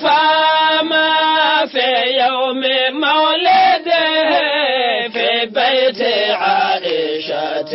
فما في يوم مولده في بيت عائشة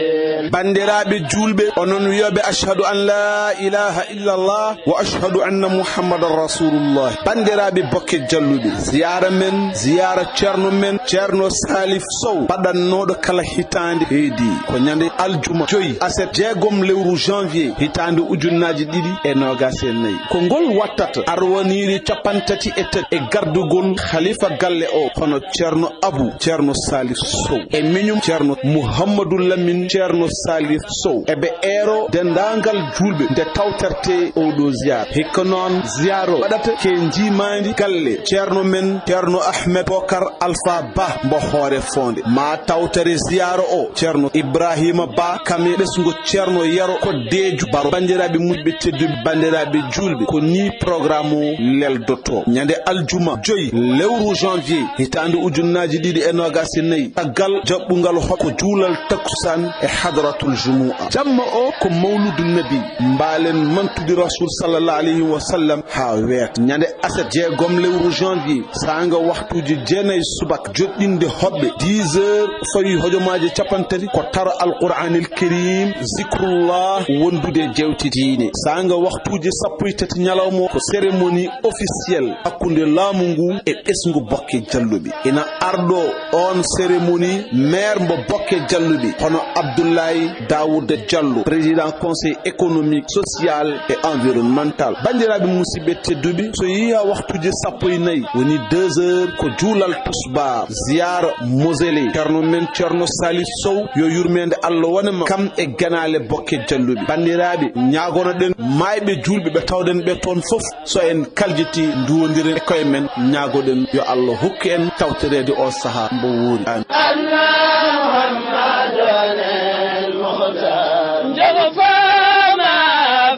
bandiraɓe julɓe onon wiyoɓe ashhadu an la ilaha illallah wa ashhadu anna muhammadan rasulullah. bandiraɓe bokke jalluɓe ziyara men ziyara ceerno men ceerno salif sow paɗannoɗo kala hitande heedi ko ñande aljuma 5 aset jeegom lewru janvier hitande ujunnaji 2024 ko ngol wattata arwoniri capantati e tati e gardugol khalifa galle o hono ceerno abou ceerno salif sow e miñum ceerno mouhammadou lamine ceerno salif sow ebe ero dendangal julbe nde tawterte oɗo ziyara hikka noon ziyaro waɗata ke jimandi galle ceerno men ceerno ahmed bokar alpha ba mbo hoore fonde ma tawtere ziyara o ceerno ibrahima ba kame ɓesgo ceerno yaro ko deju baro bandiraɓe muɗɓe tedduɓe bandiraɓe julɓe ko ni programme o leldoto ñande aljuma 5 lewru janvier hitande ujunnaji 2024 taggal jaɓɓugal hokko juulal takusan e hadratul jumu'a jamma o ko mawludu nabi mbalen mantude rasul sallallahu alayhi wa sallam ha wet ñande aset jeegom lewru janvier sanga waxtuji jeenay subak joɗɗinde hoɓɓe 10 heures fawi hojomaji capantati ko tara alquranil karim zikrullah wondude jewtitine sanga waxtuji sappo e tati ñalawmo ko cérémonie officielle hakkunde laamu ngu e ɓesgu bokke jalluɓe ina arɗo on cérémonie maire mbo bokke jalluɓe hono abdoulaye daouda diallo président conseil économique social et environnemental bandiraɓe musidɓe tedduɓe so yiya waxtuji sappo e nayyi woni 2 heures ko juulal tusbar ziyara mosele ceerno men ceerno salif sow yo yurmede allah wonema kam e ganale bokke jalluɓe bandiraɓe ñagonoɗen mayɓe julɓe ɓe tawɗen ɓe toon foof so en kaljiti duwodiren e koye men ñagoɗen yo allah hokku en tawtorede o saaha mbo wuuri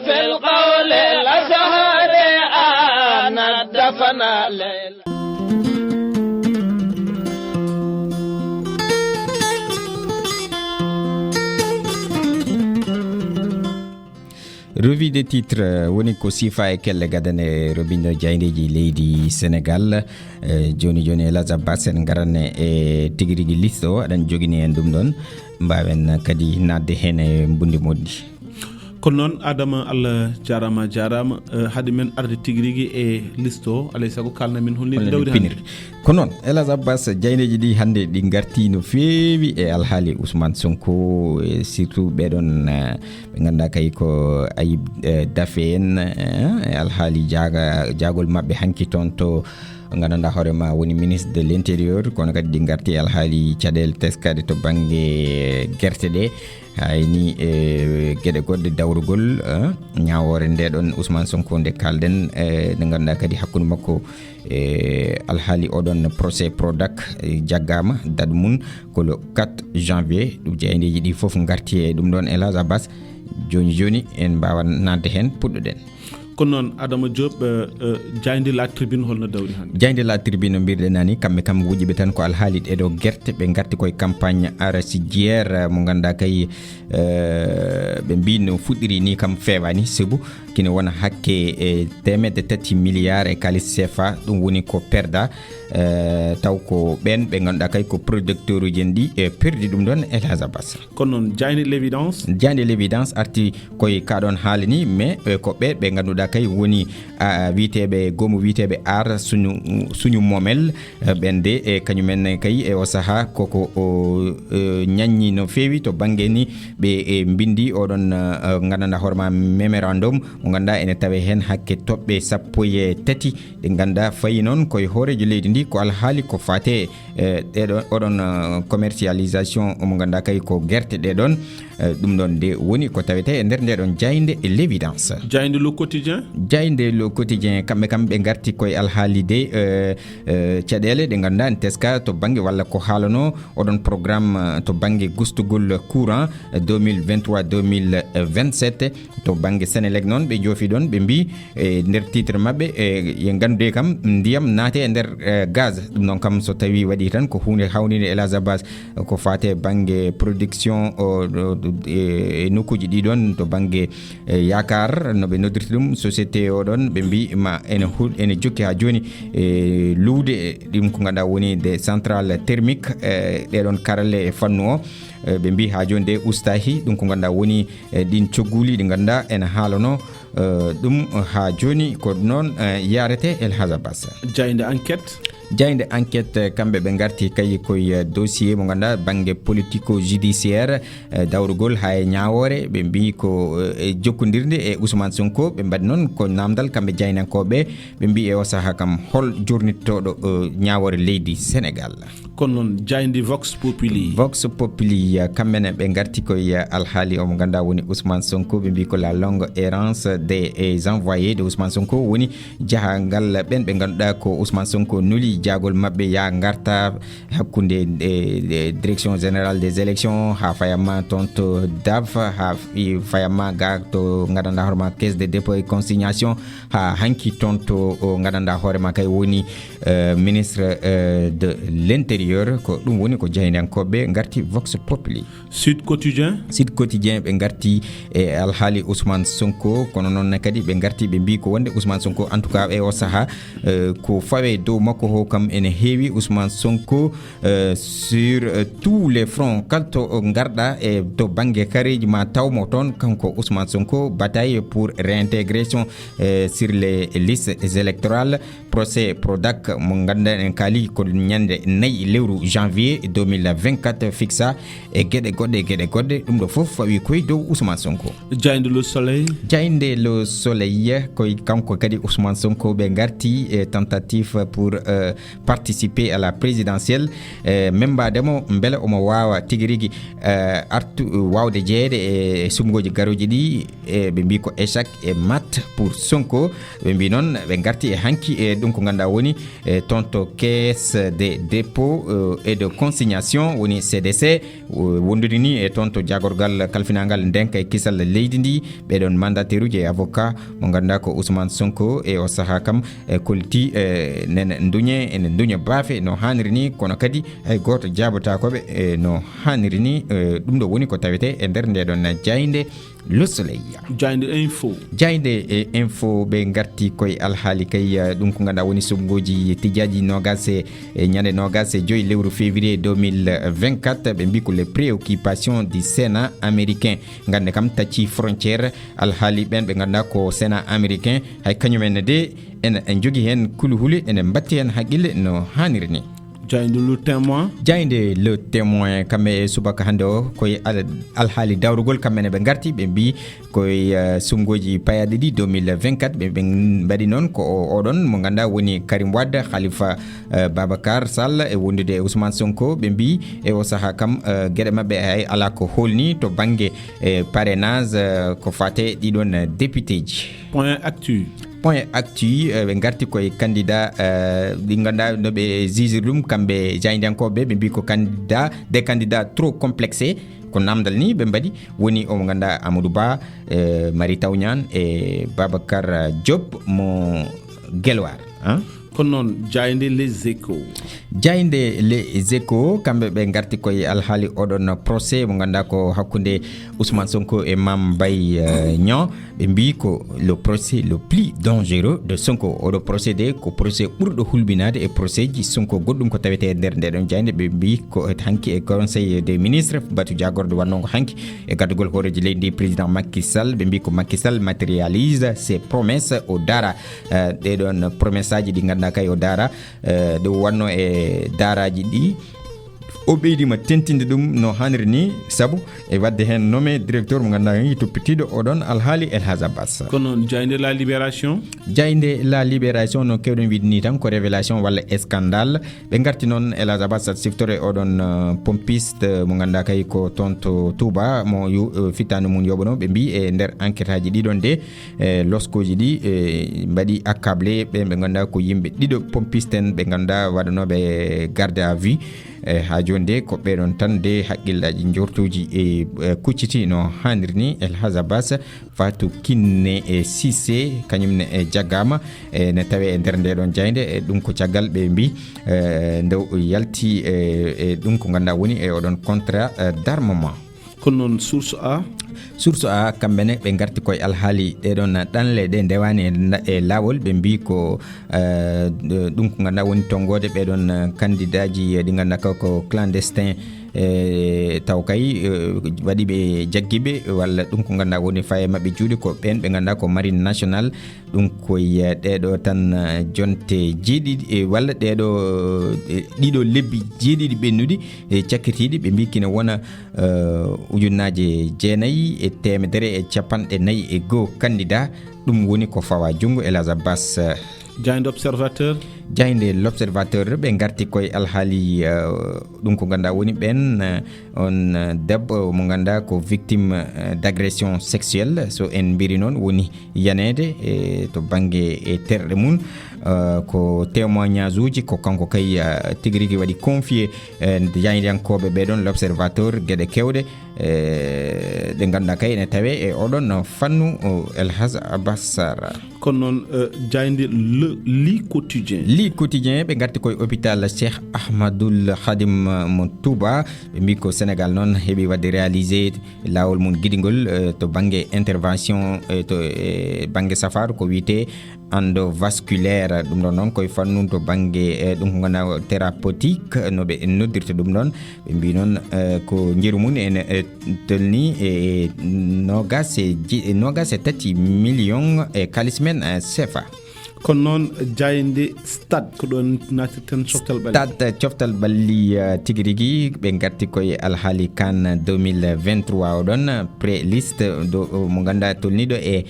في القول الأزهر أنا دفن الليل. Revue des titres woni ko sifa e kelle gadane robindo jayndeji leydi Sénégal joni Elhadj Abbas en garanne e tigirigi liste o aɗan jogini en ɗum ɗon mbawen kadi nadde hen e mbundi moddi kono noon adama Allah jarama hade men arde tigirigi e liste o alay sago kalna min holni dawri hande ko noon Elhadj Abbas jayneji ɗi hande ɗi garti no feewi e alhaali Ousmane Sonko e surtout ɓeɗon ɓe ganduɗa kay ko Ayib Daffé en e alhaali jagol mabɓe hanki toon to ganduɗa hoorema woni ministre de l'intérieur kono kadi ɗi garti alhaali caɗele teskade to banggue guerte ɗe hayni gueɗe goɗɗe dawrugol ñawore ndeɗon Ousmane Sonko nde kalden nde ganduɗa kadi hakkude makko alhaali oɗon procès Prodac jaggama date mum ko le 4 janvier ɗum jeydeji ɗi foof garti e ɗum ɗon Elhadj Abbas joni en mbawa nadde hen puɗɗoɗen kono noon Adama Diop jayde la tribune holno dawri hande jayde la tribune mbirɗe nani kamɓe kam wujiɓe tan ko alhaali ɗeɗo guerte ɓe garti koye campagne arachidiére mo ganduɗa kay ɓe mbi no fuɗɗiri ni kam fewani sabu kine wona hakke 3 milliards e kalis CFA ɗum woni ko perda taw ko ɓen ɓe ganduɗa kay ko producteur uji en ɗi perdi ɗum ɗon Elhadj Abbas kono noon jayde l'évidence arti koye kaɗon haalani mais ko ɓe ganduɗa kay woni witeɓe gomo witeɓe ar suñu momel ɓende e kañumen kay e o saaha koko ñaññi no feewi to banggue ni ɓe bindi oɗon ganduɗa hoorema mémorandum mo ganduɗa ene tawe hen hakke toɓɓe 13 ɗe ganduɗa fayi noon koye hoorejo leydi ndi ko alhaali ko fate ɗeɗo oɗon commercialisation mo ganduɗa kay ko guerte ɗeɗon ɗum ɗon de woni ko tawete e nder ndeɗon jayde l'évidence jayde le quotidien kamɓe kam ɓe garti koye alhaali de caɗele ɗe ganduɗa en teska to banggue walla ko haalano oɗon programme to banggue gustugol courant 2023-2027 to banggue Sénélec noon ɓe ɓe joofi ɗon ɓe mbi nder titre maɓɓe ye gandude kam ndiyam naate e nder gaz. ɗum noon kam so tawi waɗi tan ko hunde hawnide Elhadj Abbas ko fate banggue production e nokkuji ɗiɗon to banggue yakar no ɓe noddirta ɗum société o ɗon ɓe mbi ma ene jokki ha joni luude ɗum ko ganduɗa woni des centrales thermiques ɗeɗon karalle e fannu o ɓe mbi ha joni de ustahi ɗum ko ganduɗa woni ɗin cogguli ɗi ganduɗa ene haalano ɗum ha joni ko noon yarete Elhadj Abbas. jayde enquête kamɓe ɓe garti kay koye dossier mo ganduɗa banggue politico judiciaire dawrugol ha e ñawore ɓe mbi ko jokkodirde e Ousmane Sonko ɓe mbaɗi noon ko namdal kamɓe jaynankoɓe ɓe mbi e o saaha kam hol jurnittoɗo ñawore leydi Sénégal. kono noon jayde Vox Populi kamɓene ɓe garti koye alhaali omo ganduɗa woni Ousmane Sonko ɓe mbi ko la longue errance des envoyés de Ousmane Sonko woni jahangal ɓen ɓe ganduɗa ko Ousmane Sonko nuli jagol mabɓe ya garta hakkude direction générale des élections ha fayama toon to DAF ha fayama ga to gadanɗa hoorema caisse de dépôt et consignation ha hanki toon to gadanɗa hoorema kay woni ministre de l'intérieur ko ɗum woni ko jaydankoɓe garti Vox Populi. Sud Quotidien ɓe garti e alhaali Ousmane Sonko kono noon kadi ɓe garti ɓe mbi ko wonde Ousmane Sonko en tout cas e o saaha ko fawe dow makko ho kam ene heewi Ousmane Sonko sur tous les fronts kalto garɗa e to banggue kareji ma tawmo toon kanko Ousmane Sonko bataille pour réintégration sur les listes électorales. Procès Prodac mo ganduɗa en kaali ko ñande 4 lewru janvier 2024 fixa e gueɗe goɗɗe ɗum ɗo foof fawi koye dow Ousmane Sonko. Jayde Le Soleil koye kanko kadi Ousmane Sonko ɓe garti tentative pour participer à la présidentielle membademo beele omo wawa tigui rigui wawde jeeyede e sumgoji garoji ɗi ɓe mbi ko échec et mat pour Sonko ɓe mbi noon ɓe garti e hanki e ɗum ko ganduɗa woni toon to caisse de dépôt et de consignation woni CDC wondude ni e toon to jagorgal kalfinagal ndenka e kisal leydi ndi ɓeɗon mandataire uji e avocat mo ganduɗa ko Ousmane Sonko e o saaha kam kolti nene ene duña baafe no hanniri ni kono kadi hay goto jabatakoɓe no hanniri ni ɗum ɗo woni ko tawete e nder ndeɗon jayde Le Soleil. Jayde info ɓe garti koye alhaali kay ɗum ko ganduɗa woni soggoji tijaji nogas e ñande nogas e 5 lewru février 2024 ɓe mbi ko les préoccupations du Sénat américain gande kam tacci frontiére alhaali ɓen ɓe ganduɗa ko Sénat américain hay kañumen de en jogui hen kuluhuli ene batti hen haqqille no hanniri ni. Jayde Le Témoin kamɓe subaka hande o koye alhaali dawrugol kamɓene ɓe garti ɓe mbi koye sumgoji payade ɗi 2024 ɓe mbaɗi noon ko oɗon mo ganduɗa woni Karim Wade Khalifa Babacar Sall e wondude e Ousmane Sonko ɓe mbi e o saaha kam gueɗe mabɓe hay ala ko holni to banggue parrainage ko fate ɗiɗon député ji. Point actu ɓe garti koye candidat ɗi ganduɗa no ɓe jugir ɗum kamɓe jaydankoɓe ɓe mbi ko des candidats trop complexés ko namdal ni ɓe mbaɗi woni omo ganduɗa Amadou Ba Mary Teuw Niane e Babacar Diop mo Guelwar kono noon jayde Les Échos kamɓe ɓe garti koye alhaali oɗon procès mo ganduɗa ko hakkude Ousmane Sonko e Mame Mbaye Niang ɓe mbi ko le procès le plus dangereux de Sonko oɗo procédé ko procès ɓurɗo hulɓinade e procès ji Sonko goɗɗum ko tawete e nder ndeɗon jayde ɓe mbi ko hanki e conseil des ministres batu jagorde wannongo hanki e gaddugol hooreji leydi président Macky Sall ɓe mbi ko Macky Sall matérialise ses promesses o dara ɗeɗon promesse aji ɗi ganduɗa kay o dara ɗo wanno e daraji ɗi o ɓeydima tentinde ɗum no hanniri ni saabu e wadde hen nommé directeur mo ganduɗa yi toppitiɗo oɗon alhaali Elhadj Abbas. Kono jayde La Libération no kewɗen wiide ni tan ko révélation walla scandale ɓe garti noon Elhadj Abbas siftore oɗon pompiste mo ganduɗa kay ko toon to Touba mo fittande mum yoɓano ɓe mbi e nder enquête aji ɗiɗon de loskoji ɗi mbaɗi accablé ɓe ganduɗa ko yimɓe ɗiɗo pompiste en ɓe ganduɗa waɗanoɓe garde à vue ha jonde ko ɓeɗon tan de haqqillaji jortuji e kucciti no hanirni El Hadj Abbas Fatou Kiné e Cissé kañumne e jaggama ne tawe e nder nde ɗon jayde e ɗum ko caggal ɓe mbi ndew yalti e ɗum ko ganduɗa woni e oɗon contrat d'armement. kono noon source a kamɓene ɓe garti koye alhaali ɗeɗon ɗanle ɗe ndewani e laawol ɓe mbi ko ɗum ko ganduɗa woni tonggode ɓeɗon candidat ji ɗi ganduɗa ko clandestin taw kay waɗi ɓe jaggiɓe walla ɗum ko ganduɗa woni faye mabɓe juuɗe ko ɓen ɓe ganduɗa ko marine national ɗum koye ɗeɗo tan jonte jeeɗiɗi walla ɗiɗo lebbi jeeɗiɗi ɓennuɗi e cakkitiɗi ɓe mbi kina wona ujunnaje 950 candidat ɗum woni ko fawa jungo El Hadj Abbas. jayde l'observateur ɓe garti koye alhaali ɗum ko ganduɗa woni ɓen on debbo mo ganduɗa ko victime d'agression sexuelle so en mbiri noon woni yanede to banggue e terɗe mum ko témoignage uji ko kanko kay tigui rigui waɗi confié jaydankoɓe ɓeɗon l'observateur gueɗe kewɗe ɗe ganduɗa kay ene tawe e oɗon fannu El Hadj Abbas Sarr. kono noon jayde li quotidien ɓe garti koye hôpital Cheikh Ahmadoul Khadim mo Touba ɓe mbi ko Sénégal noon heeɓi wadde réalisé lawol mum guiɗigol to banggue intervention to banggue safaro ko wiyete endovasculaire ɗum ɗon noon koye fannu to banggue ɗum ko ganduɗa thérapeutique no ɓe noddirta ɗum ɗon ɓe mbi noon ko jeeru mum ene tolni e 23 million e kalis men CFA. kono noon jayde stade ko ɗon natirten coftal balli tigui rigui ɓe garti koye alhaali CAN 2023 oɗon pré-liste mo ganduɗa tolniɗo e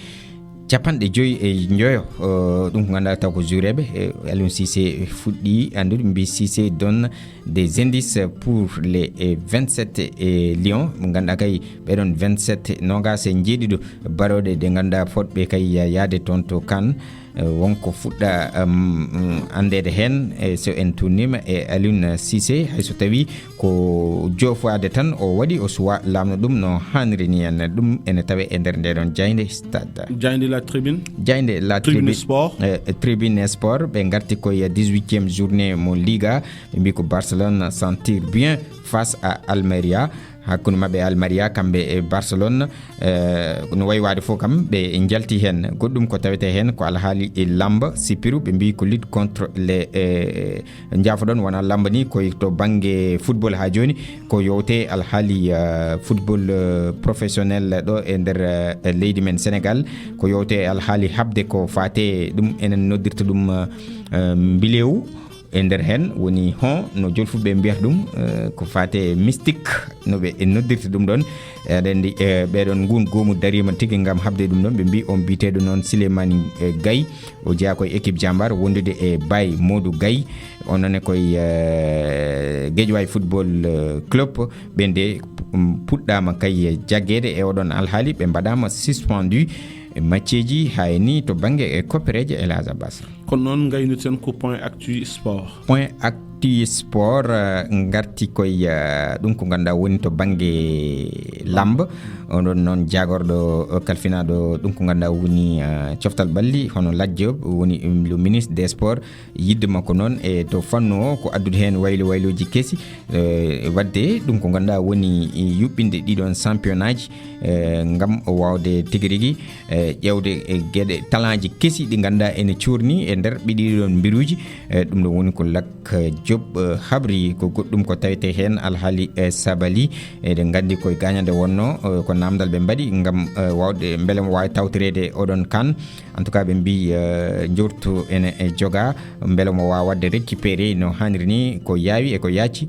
capanɗe joyi e joyo ɗum ko ganduɗa taw ko jureɓe Aliou Cissé fuɗɗi andude mbi Cissé donne des indices pour les 27 lions mo ganduɗa kay ɓeɗon 27 nogas e jeeɗiɗo baroɗe ɗe ganduɗa fotɓe kay yaade toon to CAN wonko fuɗɗa andede hen so en turnima e Aliou Cissé hayso tawi ko jofade tan o waɗi o suwa lamno ɗum no haniri ni en ɗum ene tawe e nder ndeɗon jayde stade jayde la tribune sport ɓe garti koye 18e journée mo Liga ɓe mbi ko Barcelone sentir bien face à Almeria hakkude mabɓe Almeria kamɓe e Barcelone no wayi wade fof kam ɓe jalti hen goɗɗum ko tawete hen ko alhaali e lamba sipiru ɓe mbi ko lutte contre les jafoɗon wona lamba ni koye to banggue football ha joni ko yowte alhaali football professionnel ɗo e nder leydi men Sénégal ko yowte alhaali habde ko fate ɗum enen noddirta ɗum mbilewu e nder hen woni no jolfuɓe mbiyata ɗum ko fate mystique no ɓe noddirta ɗum ɗon aɗa andi ɓeɗon gun gomu darima tigui gam habde ɗum ɗon ɓe mbi on mbiteɗo noon Souleymane Gaye o jeeya koye équipe Diambar wondude e Baye Modou Gaye onone koye Guédiawaye football club ɓende puɗɗama kay jagguede e oɗon alhaali ɓe mbaɗama suspendu matcheji hayni to banggue e koppereje El Hadj Abbas. kono noon gayniten ko point actu sport garti koye ɗum ko ganduɗa woni to banggue lamb oɗon noon jagorɗo kalfinaɗo ɗum ko ganduɗa woni coftal balli hono Ladjo woni le ministre des sports yidde makko noon e to fannu o ko addude hen wayloji keesi wadde ɗum ko ganduɗa woni yuɓɓinde ɗiɗon championnat ji gam wawde tigui rigui ƴewde gueɗe talent ji keesi ɗi ganduɗa ene curni e nder ɓiɗiɗon mbiruji ɗum ɗo woni ko Lac Diop habri ko goɗɗum ko tawete hen alhaali Sabali eɗen gandi koye gagnade wonno ko namdal ɓe mbaɗi gam wawde beele mo wawi tawtorede oɗon CAN en tout cas ɓe mbi jortu ene joga beele mo wawa wadde récupéré no hanniri ni ko yaawi e ko yacci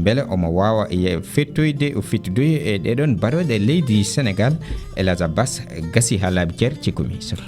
beele omo wawa fettoyde o fettudoy e ɗeɗon baroɗe leydi Sénégal El Hadj Abbas gasi ha laaɓi ceer cikkumi